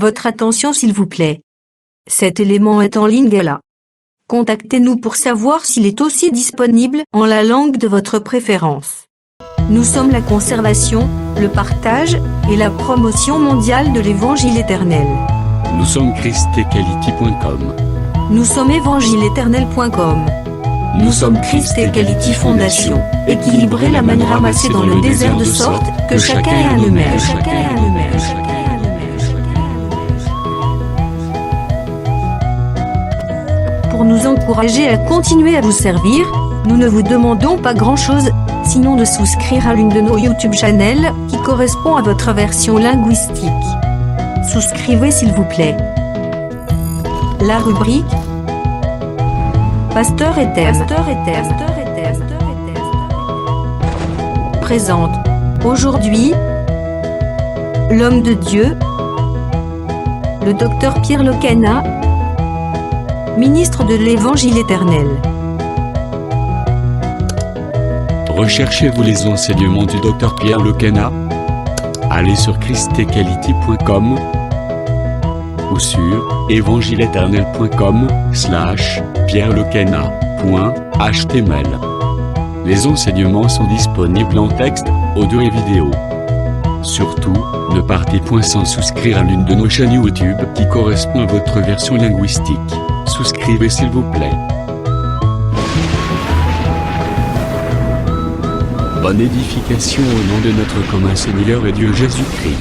Votre attention s'il vous plaît. Cet élément est en ligne là. Contactez-nous pour savoir s'il est aussi disponible en la langue de votre préférence. Nous sommes la conservation, le partage et la promotion mondiale de l'Évangile éternel. Nous sommes christequality.com. Nous sommes évangile-éternel.com. Nous sommes Christ Equality Fondation, équilibrer la manne ramassée dans le désert de sorte que chacun ait un numéro. Pour nous encourager à continuer à vous servir, nous ne vous demandons pas grand-chose, sinon de souscrire à l'une de nos YouTube channels qui correspond à votre version linguistique. Souscrivez s'il vous plaît. La rubrique Pasteur et thème présente aujourd'hui l'homme de Dieu, le docteur Pierre Locana, ministre de l'Évangile éternel. Recherchez-vous les enseignements du docteur Pierre Locana? Allez sur christequality.com ou sur evangileeternel.com/pierrelocana.html. Les enseignements sont disponibles en texte, audio et vidéo. Surtout, ne partez point sans souscrire à l'une de nos chaînes YouTube qui correspond à votre version linguistique. Souscrivez s'il vous plaît. Bonne édification au nom de notre commun Seigneur et Dieu Jésus-Christ.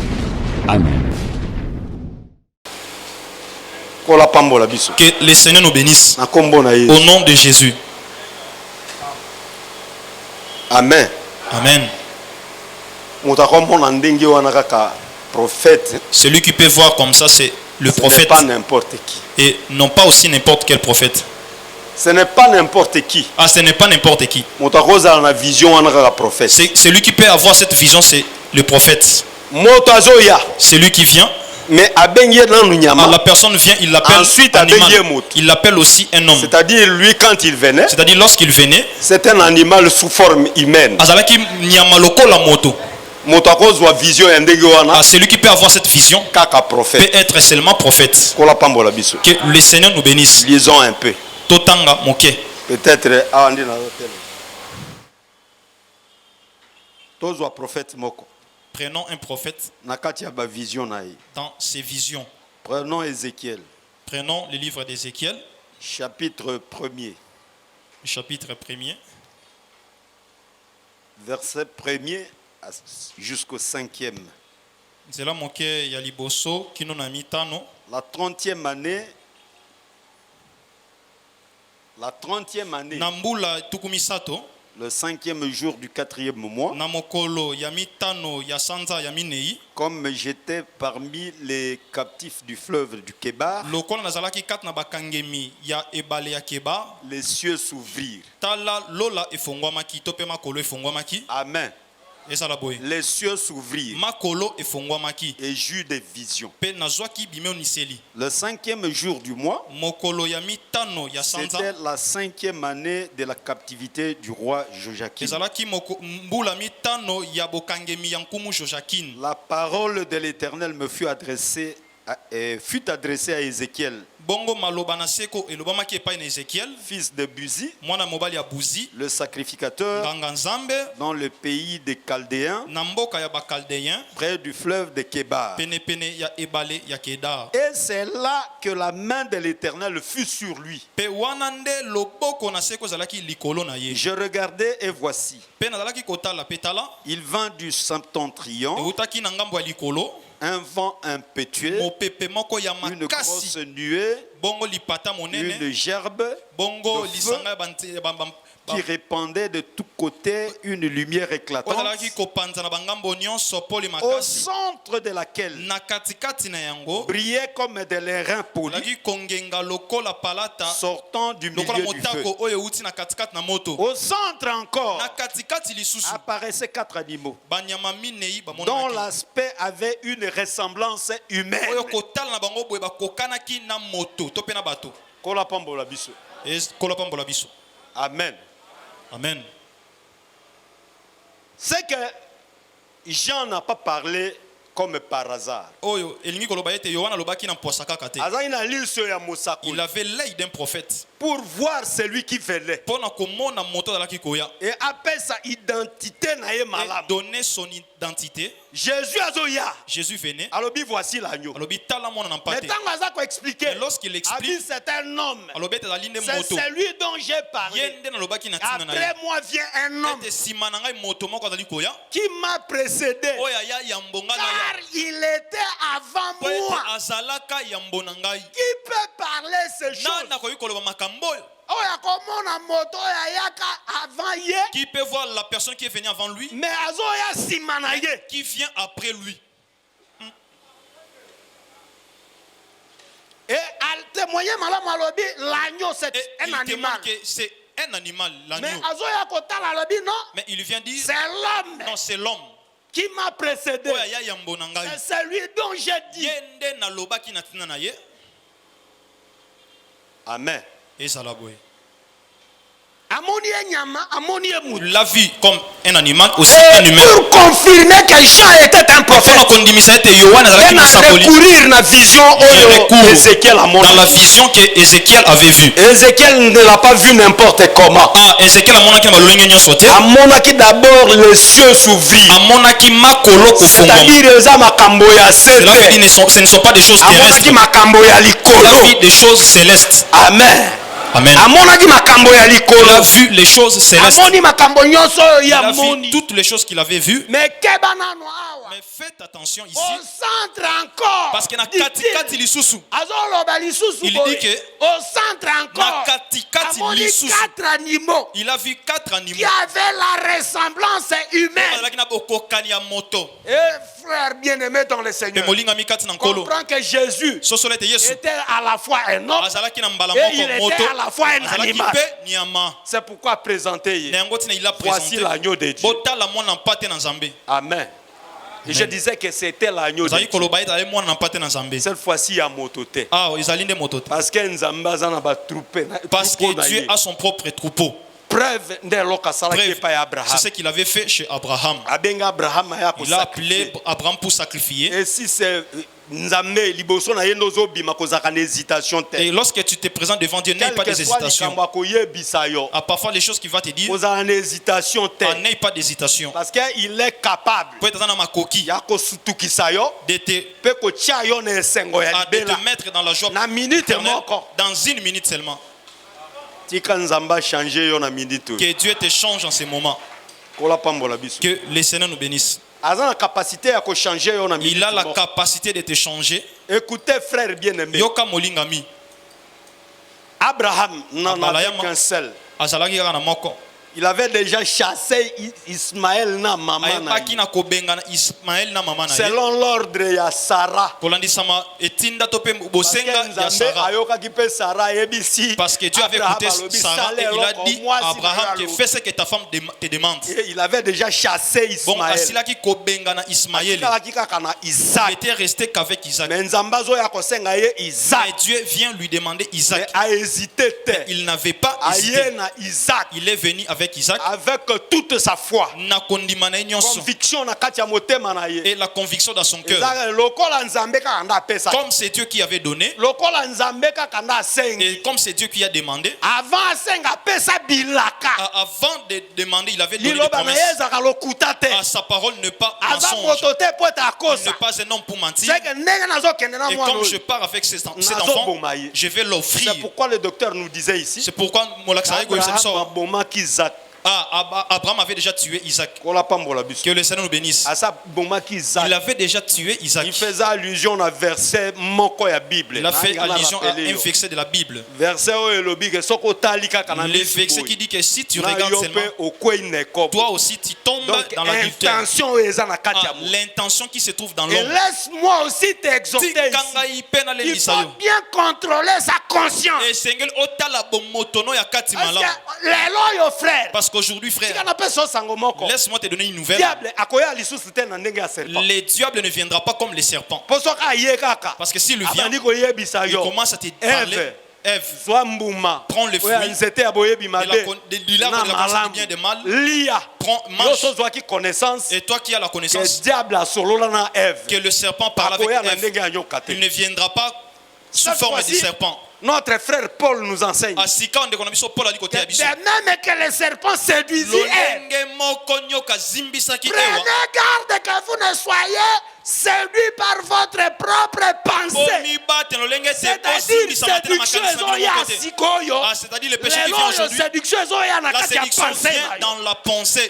Amen. Que le Seigneur nous bénisse. Au nom de Jésus. Amen. Amen. Celui qui peut voir comme ça, c'est le prophète. Ce n'est pas n'importe qui. Et non pas aussi n'importe quel prophète. Ce n'est pas n'importe qui. Ah, ce n'est pas n'importe qui. C'est celui qui peut avoir cette vision, c'est le prophète. Celui qui vient. Mais la personne vient, il l'appelle ensuite animal. Il l'appelle aussi un homme. C'est-à-dire lui quand il venait. C'est-à-dire lorsqu'il venait. C'est un animal sous forme humaine. Ah, celui qui peut avoir cette vision peut être seulement prophète. Que le Seigneur nous bénisse. Lisons un peu. Totanga moke. Peut-être prophète moko. Prenons un prophète dans ses visions. Prenons Ézéchiel. Prenons le livre d'Ézéchiel. Chapitre 1er. Chapitre 1er. Verset 1er jusqu'au 5e. La 30e année. La 30e année. Le 5e jour du 4e mois, comme j'étais parmi les captifs du fleuve du Kébar, les cieux s'ouvrirent. Amen. Les cieux s'ouvrirent et j'eus des visions. Le 5e jour du mois, c'était la 5e année de la captivité du roi Joachim. La parole de l'Éternel me fut adressée à Ézéchiel, fils de Buzi, le sacrificateur, dans le pays des Chaldéens, près du fleuve de Kébar. Et c'est là que la main de l'Éternel fut sur lui. Je regardais et voici, il vint du septentrion, un vent impétueux, une grosse nuée, une gerbe de feu qui répandait de tous côtés une lumière éclatante, au centre de laquelle brillait comme des l'airain polis sortant du milieu du feu. Au centre encore apparaissaient 4 animaux dont l'aspect avait une ressemblance humaine. Amen. Amen. C'est que Jean n'a pas parlé comme par hasard. Il avait l'œil d'un prophète. Pour voir celui qui venait. Et après sa identité, et donner son identité. Jésus venait. Alors voici l'agneau. Mais lorsqu'il explique, c'est un homme. C'est celui dont j'ai parlé. Après moi vient un homme qui m'a précédé. Car il était avant moi. Qui peut parler ces choses? Qui peut voir la personne qui est venue avant lui, mais qui vient après lui. Et à témoigner, l'agneau c'est un animal. C'est un animal, l'agneau. Mais il vient dire, c'est l'homme. Non, c'est l'homme qui m'a précédé. C'est celui dont j'ai dit. Amen. Et ça l'a l'a vu comme un animal, aussi un humain. Pour confirmer que Jean était un prophète, dans la vision que Ézéchiel avait vue. Ézéchiel ne l'a pas vu n'importe comment. Ézéchiel a qui d'abord les cieux s'ouvrirent. C'est-à-dire ce ne sont pas des choses terrestres. Des choses célestes. Amen. Amen. Il a vu les choses célestes. Il a vu toutes les choses qu'il avait vues. Mais faites attention ici. Au centre encore. Parce que na katikati lisusu. Il dit que au centre encore. Na katikati lisusu. Quatre animaux. Il a vu 4 animaux. Qui avaient la ressemblance humaine. Et frère bien-aimé dans le Seigneur. Comprends que Jésus était à la fois un homme et il était à la fois un animal. C'est pourquoi présenter. Voici l'agneau de Dieu. Amen. Et je disais que c'était l'agneau de Dieu. Cette fois-ci, il y a mototé. Parce que Dieu a son propre troupeau. Preuve, c'est ce qu'il avait fait chez Abraham. Il a appelé Abraham pour sacrifier. Et si c'est et lorsque tu te présentes devant Dieu, n'aie pas d'hésitation. Parfois les choses qu'il va te dire, n'aie pas d'hésitation. Parce qu'il est capable de te mettre dans la joie dans 1 minute seulement. Que Dieu te change en ce moment. Que le Seigneur nous bénisse. Il a la capacité de te changer. Écoutez, frère bien-aimé. Abraham n'en avait qu'un seul. Il avait déjà chassé Ismaël na maman. Selon l'ordre de Sarah. Parce que Dieu avait écouté Sarah et il a dit à Abraham que fais ce que ta femme te demande. Il avait déjà chassé Ismaël. Il était resté qu'avec Isaac. Mais Dieu vient lui demander Isaac. Il n'avait pas hésité. Il est venu avec Isaac. Avec toute sa foi. Conviction et la conviction dans son cœur. Comme c'est Dieu qui avait donné. Et comme c'est Dieu qui a demandé. Avant de demander, il avait donné des promesses. Sa parole ne pas mensonge. Il n'est pas un homme pour mentir. Et comme je pars avec cet enfant, je vais l'offrir. C'est pourquoi le docteur nous disait ici. C'est pourquoi Abraham avait déjà tué Isaac. Que le Seigneur nous bénisse. Il avait déjà tué Isaac. Il faisait allusion à un verset Bible. Il a fait allusion à un verset de la Bible. Le verset qui dit que si tu regardes seulement, toi aussi tu tombes dans la l'intention qui se trouve dans l'homme. Laisse-moi aussi t'exhorter ici. Il faut bien contrôler sa conscience. Parce qu'aujourd'hui, frère, laisse-moi te donner une nouvelle. Le diable ne viendra pas comme les serpents. Parce que s'il vient, il commence à te parler. Ève, prends le fruit. Il a la connaissance du bien et du mal. Prends, mange. Et toi qui as la connaissance que le serpent parle avec Ève, il ne viendra pas sous forme de serpent. Notre frère Paul nous enseigne. De même que le serpent séduisit Ève, prenez garde que vous ne soyez séduits par votre propre pensée. C'est-à-dire le péché qui vient aujourd'hui. La séduction vient dans la pensée.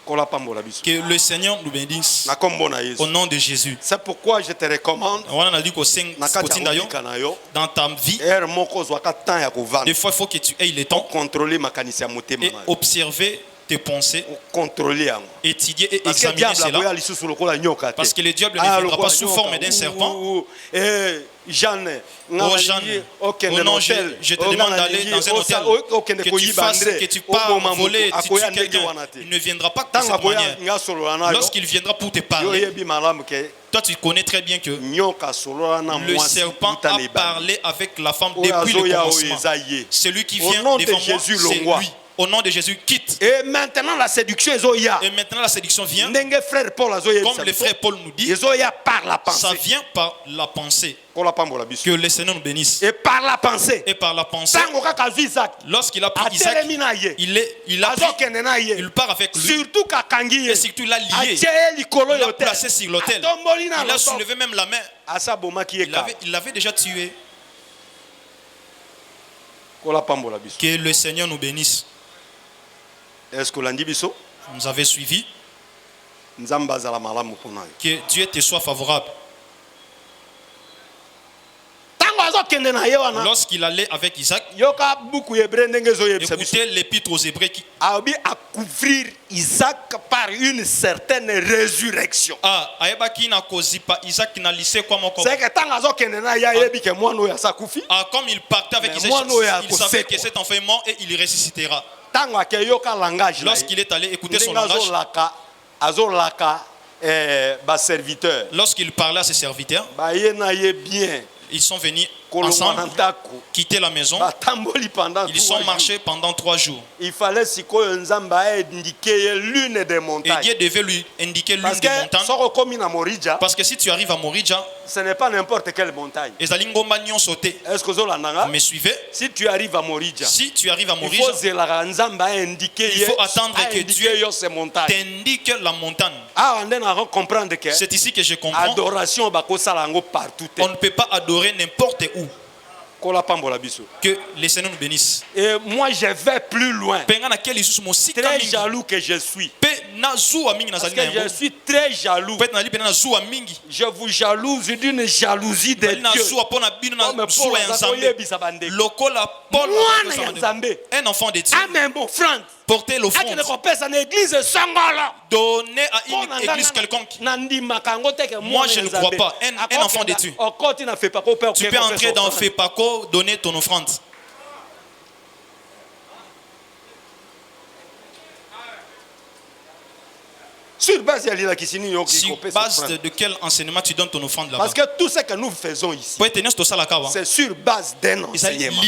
Que le Seigneur nous bénisse au nom de Jésus. C'est pourquoi je te recommande dans ta vie, des fois il faut que tu aies le temps et observer tes pensées, étudier et examiner cela, parce que le diable ne viendra pas sous forme d'un serpent. Jeanne, non, je te demande d'aller dans un hôtel, que tu fasses, que tu pars voler, tu tues quelqu'un. Il ne viendra pas de cette manière. Lorsqu'il viendra pour te parler, toi tu connais très bien que le serpent a parlé avec la femme depuis le commencement. Celui qui vient devant moi, c'est lui. Au nom de Jésus, quitte. Et maintenant la séduction vient. Comme le frère Paul nous dit, ça vient par la pensée. Que le Seigneur nous bénisse. Et par la pensée. Lorsqu'il a pris Isaac, il part avec lui. Et surtout il a lié. Il l'a placé sur l'autel. Il a soulevé même la main. Il l'avait déjà tué. Que le Seigneur nous bénisse. Est-ce que vous avez suivi? Que Dieu te soit favorable. Lorsqu'il allait avec Isaac, écoutez l'épître aux Hébreux qui a couvrir Isaac par une certaine résurrection. Comme il partait avec Isaac, il savait que cet enfant est mort et il ressuscitera. Lorsqu'il est allé écouter son langage, lorsqu'il parlait à ses serviteurs, ils sont venus ensemble, quitter la maison. Ils sont marchés pendant 3 jours. Il fallait indiquer l'une des montagnes. Et Dieu devait lui indiquer l'une des montagnes. Parce que si tu arrives à Morija, ce n'est pas n'importe quelle montagne. Est-ce que vous me suivez? Si tu arrives à Morija, il faut attendre que Dieu t'indique la montagne. C'est ici que je comprends. On ne peut pas adorer n'importe où. Que les Seigneur nous bénisse. Et moi je vais plus loin. Très jaloux que je suis. Parce que je suis très jaloux. Je vous jalouse d'une jalousie de Dieu. Un enfant de Dieu. Porter l'offrande. Donner à une église quelconque. Moi je ne crois pas. Un enfant de Dieu. Tu peux entrer dans Fepako, donner ton offrande. Sur base de quel enseignement tu donnes ton offrande là-bas? Parce que tout ce que nous faisons ici, c'est sur base d'un enseignement.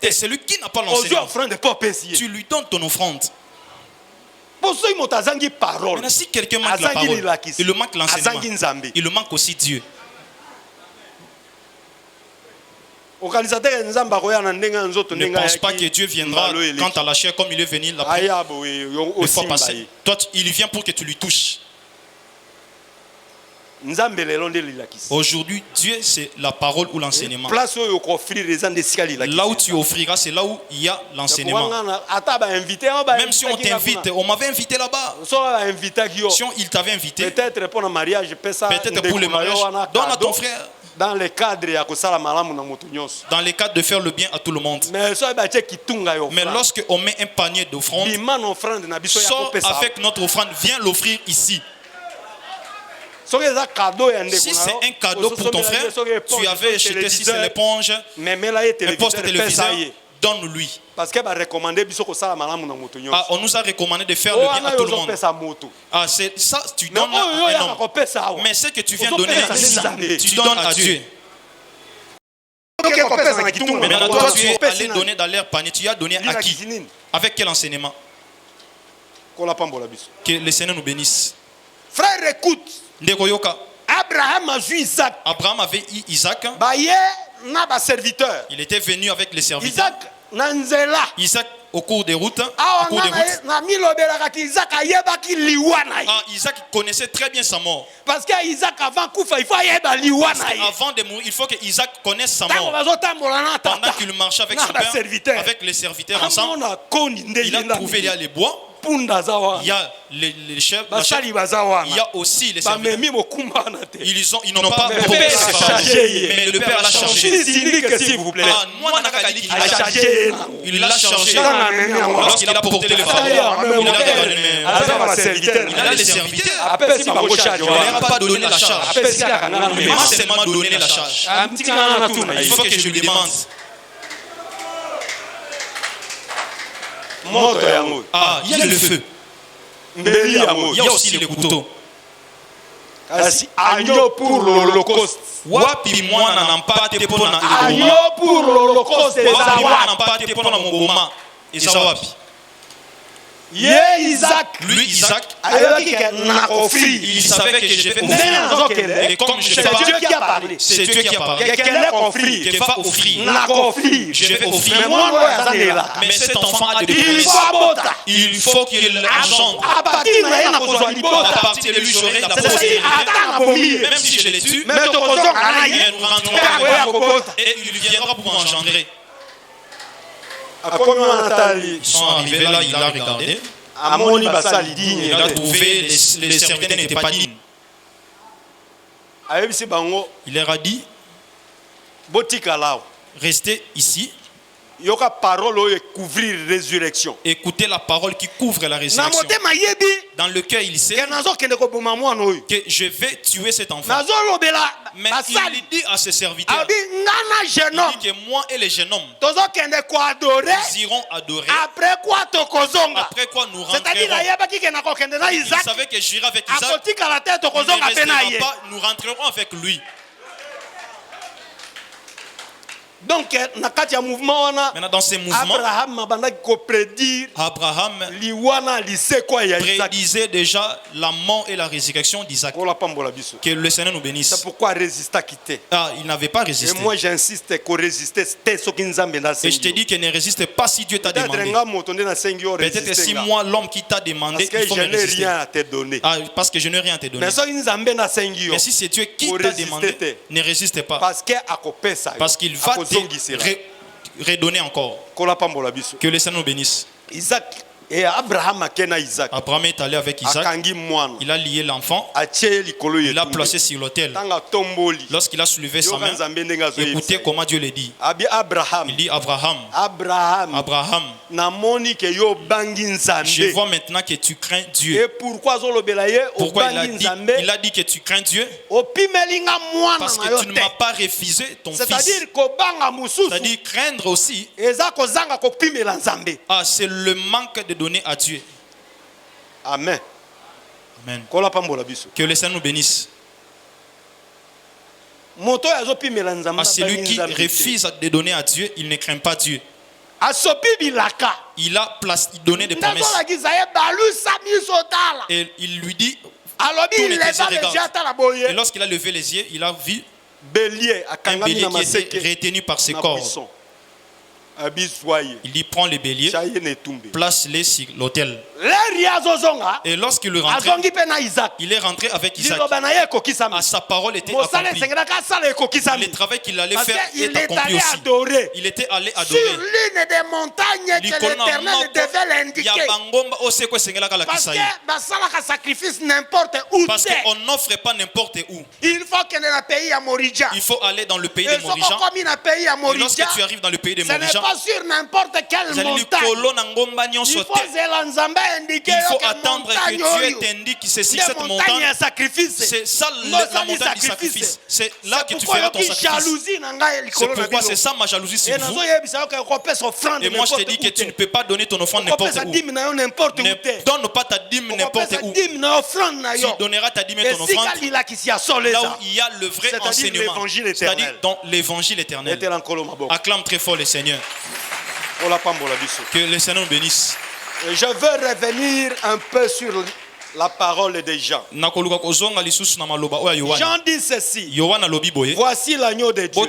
Et celui qui n'a pas l'enseignement, tu lui donnes ton offrande. Maintenant, si quelqu'un manque la parole, il le manque l'enseignement, il le manque aussi Dieu. Ne pense pas que Dieu viendra quant à la chair comme il est venu la fois passée. Toi, il vient pour que tu lui touches. Aujourd'hui, Dieu, c'est la parole ou l'enseignement. Là où tu offriras, c'est là où il y a l'enseignement. Même si on t'invite, on m'avait invité là-bas. Si il t'avait invité, peut-être pour le mariage, donne à ton frère. Dans le cadre de faire le bien à tout le monde. Mais lorsque on met un panier d'offrandes, sors avec notre offrande, viens l'offrir ici. Si c'est un cadeau pour ton frère, tu avais jeté, si c'est l'éponge, un poste téléviseur, donne-lui. Parce que on nous a recommandé de faire le bien à tout le monde. C'est ça, tu donnes à un homme. Mais ce que tu viens donner, tu donnes à Dieu. Maintenant, toi, tu es allé donner dans l'air panier. Tu as donné à qui? Avec quel enseignement? Que le Seigneur nous bénisse. Frère, écoute. Abraham avait eu Isaac. Il était venu avec les serviteurs. Isaac au cours des routes. Isaac connaissait très bien sa mort. Parce qu'Isaac avant de mourir, il faut que Isaac connaisse sa mort. Pendant qu'il marchait avec son père, avec les serviteurs ensemble, il a trouvé les bois. Il y a les chefs, il y a aussi les serviteurs. Ils n'ont pas porté sa femme, mais le père l'a chargé. Il l'a chargé lorsqu'il a porté le fardeau. Il a les serviteurs. Il n'a pas donné la charge. Il m'a seulement donné la charge. Il faut que je lui demande. Il y a le feu. Il y a aussi le couteau. Agneau pour l'Holocauste. Wapi mwana nampate pona agneau pour l'Holocauste. Nampate pona moboma. Eza wapi? Isaac. Lui, Isaac, il savait que je vais offrir. Et comme je sais pas, c'est Dieu qui a parlé. C'est Dieu qui a parlé. Qu'il va offrir. Je vais offrir. Mais cet enfant a des promesses. Il faut qu'il engendre. À partir de lui, j'aurai la postérité. Même si je les tue, nous rentrerons et il viendra pour engendrer. Ils sont arrivés là, il a regardé. Il a trouvé les serviteurs n'étaient pas dignes. Il leur a dit, restez ici. Écoutez la parole qui couvre la résurrection. Dans le cœur, il sait que je vais tuer cet enfant. Mais il dit à ses serviteurs, il dit que moi et les jeunes hommes, nous irons adorer. Après quoi nous rentrerons. Il savait que j'irai avec Isaac. Il ne restera pas, nous rentrerons avec lui. Donc, maintenant, dans ces mouvements, Abraham prédisait déjà la mort et la résurrection d'Isaac. Que le Seigneur nous bénisse. C'est pourquoi résister quitté. Il n'avait pas résisté. Et moi, j'insiste qu'on résiste. Et je te dis qu'il ne résiste pas si Dieu t'a demandé. Peut-être si moi, l'homme qui t'a demandé, il faut me résister. Parce que je n'ai rien à te donner. Mais si c'est Dieu qui t'a demandé, ne résiste pas. Parce qu'il va redonner encore. Que le Seigneur nous bénisse. Isaac et Abraham est allé avec Isaac. Il a lié l'enfant. Il l'a placé sur l'autel. Lorsqu'il a soulevé sa main, écoutez comment Dieu le dit. Il dit Abraham, je vois maintenant que tu crains Dieu. Et pourquoi il a dit que tu crains Dieu? Parce que tu ne m'as pas refusé ton fils. C'est-à-dire craindre aussi. C'est le manque de donner à Dieu. Amen. Amen. Que le Seigneur nous bénisse. À celui qui refuse de donner à Dieu, il ne craint pas Dieu. Il a donné des promesses. Et il lui dit, et lorsqu'il a levé les yeux, il a vu un bélier qui était retenu par ses cordes. Il dit, prends les béliers, place-les sur l'autel. Et lorsqu'il est rentré, il est rentré avec Isaac. Sa parole était accomplie. Le travail qu'il allait faire est accompli aussi. Il était allé adorer. Sur l'une des montagnes que l'Éternel devait l'indiquer. Parce que sacrifice n'importe où. Parce qu'on n'offre pas n'importe où. Il faut qu'il y ait un pays à Morija. Il faut aller dans le pays de Morija. Et lorsque tu arrives dans le pays de Morija, pas sur n'importe quelle montagne. Il faut attendre que Dieu t'indique que c'est cette montagne. C'est ça la montagne du sacrifice. C'est là que tu feras ton sacrifice. C'est pourquoi c'est ça ma jalousie sur vous. Et moi je te dis que tu ne peux pas donner ton offrande n'importe où. Ne donne pas ta dîme n'importe où. Tu donneras ta dîme et ton offrande là où il y a le vrai enseignement, c'est-à-dire dans l'évangile éternel. Acclame très fort le Seigneur. Que le Seigneur nous bénisse. Je veux revenir un peu sur la parole des gens. Jean dit ceci. Voici l'agneau de Dieu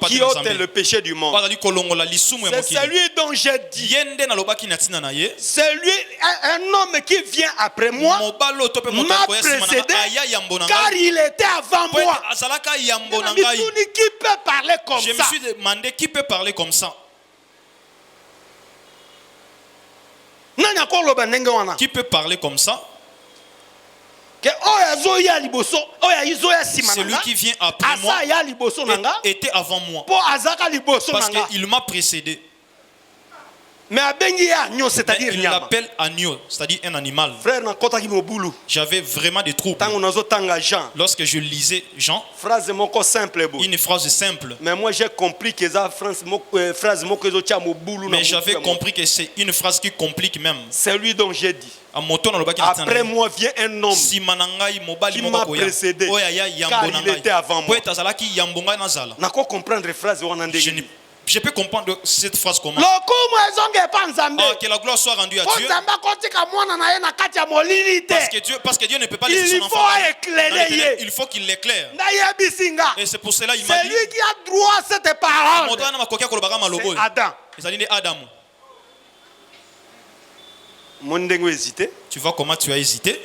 qui ôte le péché du monde. C'est celui dont j'ai dit. C'est lui, un homme qui vient après moi m'a précédé car il était avant moi. Qui peut parler comme ça? Je me suis demandé qui peut parler comme ça. Qui peut parler comme ça? Celui qui vient après moi était avant moi parce qu'il m'a précédé. Mais c'est-à-dire il l'appelle agneau, c'est-à-dire un animal. J'avais vraiment des troubles. Lorsque je lisais Jean, une phrase simple. Mais moi j'ai compris que mais j'avais compris que c'est une phrase qui complique même. C'est lui dont j'ai dit. Après moi vient un homme qui m'a précédé car il était avant moi. Je peux comprendre cette phrase comment. Que la gloire soit rendue à Dieu. Parce que Dieu ne peut pas laisser son enfant. Il faut qu'il l'éclaire. Et c'est pour cela qu'il m'a dit. Celui qui a droit à cette parole, c'est Adam. Tu vois comment tu as hésité?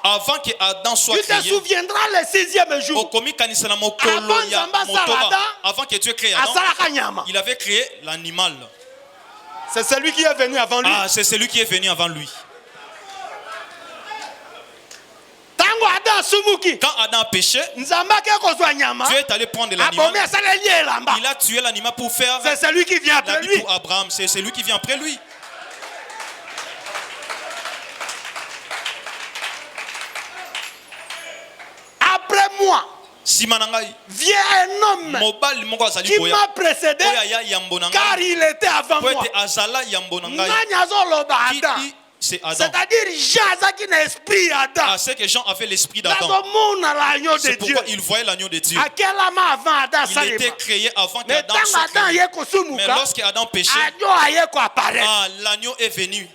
Avant que Adam soit créé, tu te souviendras le 6e jour. Avant que Dieu crée Adam, il avait créé l'animal. C'est celui qui est venu avant lui. Ah, c'est celui qui est venu avant lui. Quand Adam a péché, Dieu est allé prendre l'animal. Il a tué l'animal pour faire. C'est celui qui vient après lui. Pour Abraham, c'est celui qui vient après lui. Après moi, vient un homme qui m'a précédé car il était avant moi. C'est-à-dire Jean qui n'a esprit Adam. C'est que Jean avait l'esprit d'Adam. C'est pourquoi il voyait l'agneau de Dieu. Il était créé avant qu'Adam soit créé. Mais lorsque Adam péchait, l'agneau est venu.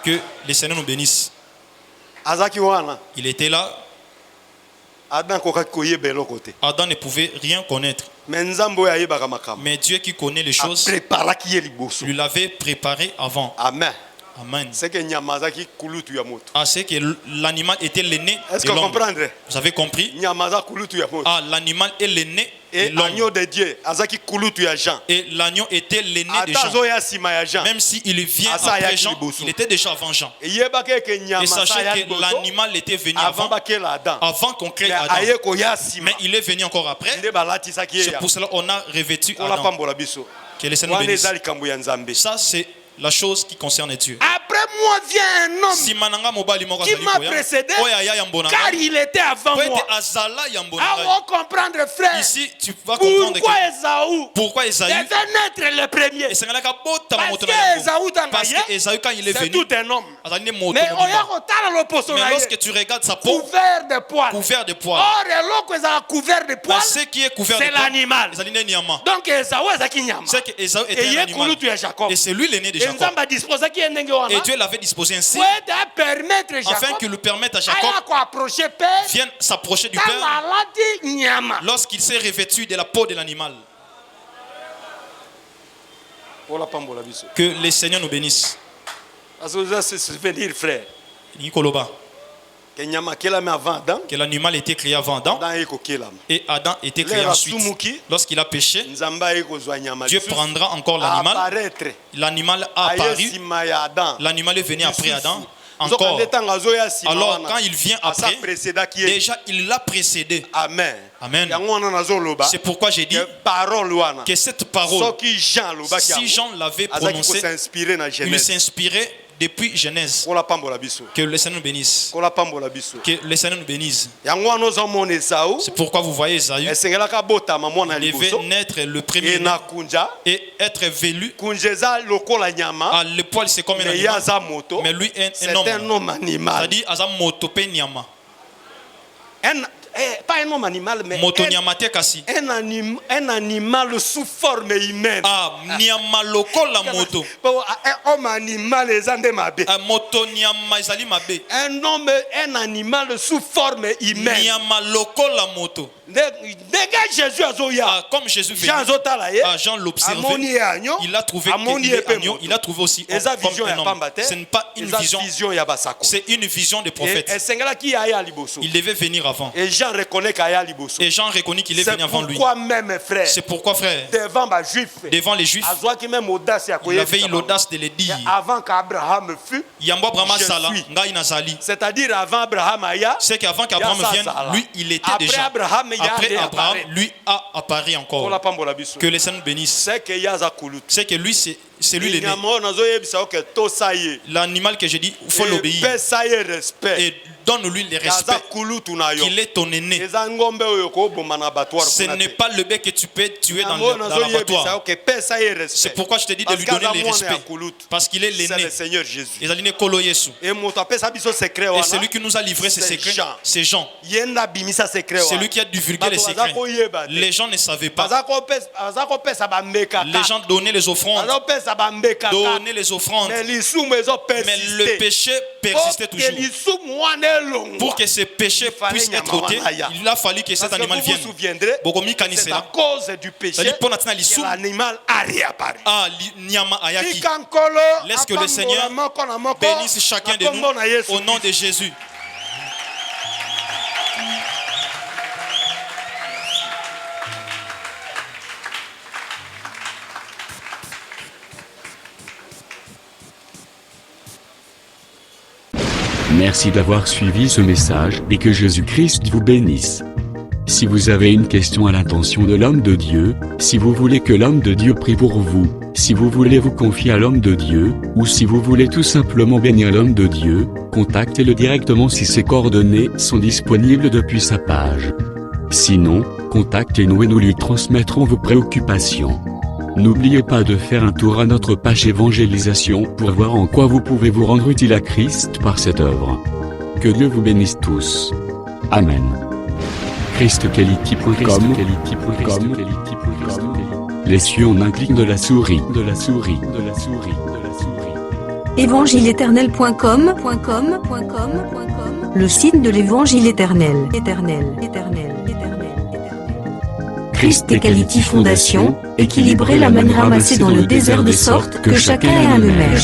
Que le Seigneur nous bénisse. Il était là. Adam ne pouvait rien connaître. Mais Dieu qui connaît les choses lui l'avait préparé avant. Amen. Amen. C'est que l'animal était l'aîné de l'homme. Vous avez compris? L'animal est l'aîné et l'agneau de Dieu. Et l'agneau était l'aîné de Jean. Même s'il vient après Jean, il était déjà avant Jean. Et sachez que l'animal était venu avant qu'on crée Adam. Mais il est venu encore après. C'est pour cela qu'on a revêtu Adam. Que le Seigneur bénisse. Ça c'est la chose qui concerne Dieu. Après moi vient un homme qui m'a précédé car il était avant moi. Alors comprendre, frère, ici, tu vas comprendre pourquoi Esaü devait naître le premier. Parce que Esaü quand il est venu, c'est tout un homme. Mais lorsque tu regardes sa peau, couvert de poils. Or couvert de poils, c'est l'animal. Donc Esaü était un animal. Et c'est lui l'aîné de Jacob. Et Dieu l'avait disposé ainsi afin qu'il lui permette à Jacob vienne s'approcher du Père lorsqu'il s'est revêtu de la peau de l'animal. Que le Seigneur nous bénisse. Frère. Que l'animal était créé avant Adam et Adam était créé ensuite. Lorsqu'il a péché, Dieu prendra encore l'animal. L'animal a apparu. L'animal est venu après Adam. encore. Alors quand il vient après, déjà il l'a précédé. Amen. Amen. C'est pourquoi j'ai dit que cette parole, si Jean l'avait prononcée, il s'inspirait depuis Genèse. Que le Seigneur nous bénisse. Que le Seigneur nous bénisse. C'est pourquoi vous voyez Esaü, il devait naître le premier et être velu. Ah, le poil c'est comme un animal, mais lui est un homme. C'est-à-dire Azam motope nyama. Pas un homme animal, mais un animal sous forme humaine. Ah, nyama loko la moto. Un homme animal, les andemabe. Moto nyama ezali mabe. Un animal sous forme humaine. Nyama loko la moto. Jésus comme Jésus venu, Jean l'observait, il a trouvé agneau, il a trouvé aussi comme un homme. Ce n'est pas une vision, c'est une vision des prophètes. Il devait venir avant. Et Jean reconnaît qu'il est venu avant lui. C'est pourquoi, frère, devant les Juifs, il avait eu l'audace de le dire. Avant qu'Abraham fût, c'est-à-dire avant Abraham, c'est qu'avant qu'Abraham vienne, lui, il était déjà. Après Abraham, lui a apparu encore. Que le Seigneur bénisse. C'est que lui, c'est lui l'aîné. L'animal que j'ai dit, il faut l'obéir. Et donne-lui le respect. Qu'il est ton aîné. Ce n'est pas le bec que tu peux tuer dans l'abattoir. C'est pourquoi je te dis de lui donner le respect. Parce qu'il est l'aîné. Et c'est lui qui nous a livré ses secrets. C'est Jean. C'est lui qui a divulgué les secrets. Les gens ne savaient pas. Les gens donnaient les offrandes. Donnaient les offrandes. Mais le péché persistait toujours. Pour que ce péché puisse être ôté, il a fallu que cet animal vienne. C'est à cause du péché que l'animal a réapparu. Laisse que le Seigneur bénisse chacun de nous au nom de Jésus. Merci d'avoir suivi ce message et que Jésus-Christ vous bénisse. Si vous avez une question à l'intention de l'homme de Dieu, si vous voulez que l'homme de Dieu prie pour vous, si vous voulez vous confier à l'homme de Dieu, ou si vous voulez tout simplement bénir l'homme de Dieu, contactez-le directement si ses coordonnées sont disponibles depuis sa page. Sinon, contactez-nous et nous lui transmettrons vos préoccupations. N'oubliez pas de faire un tour à notre page évangélisation pour voir en quoi vous pouvez vous rendre utile à Christ par cette œuvre. Que Dieu vous bénisse tous. Amen. ChristQuality.com. Les cieux en un clic de la souris. Évangile-éternel.com. Le site de l'Évangile éternel. Christ et Quality Fondation, équilibrer la manne ramassée dans le désert de sorte que chacun ait un numère.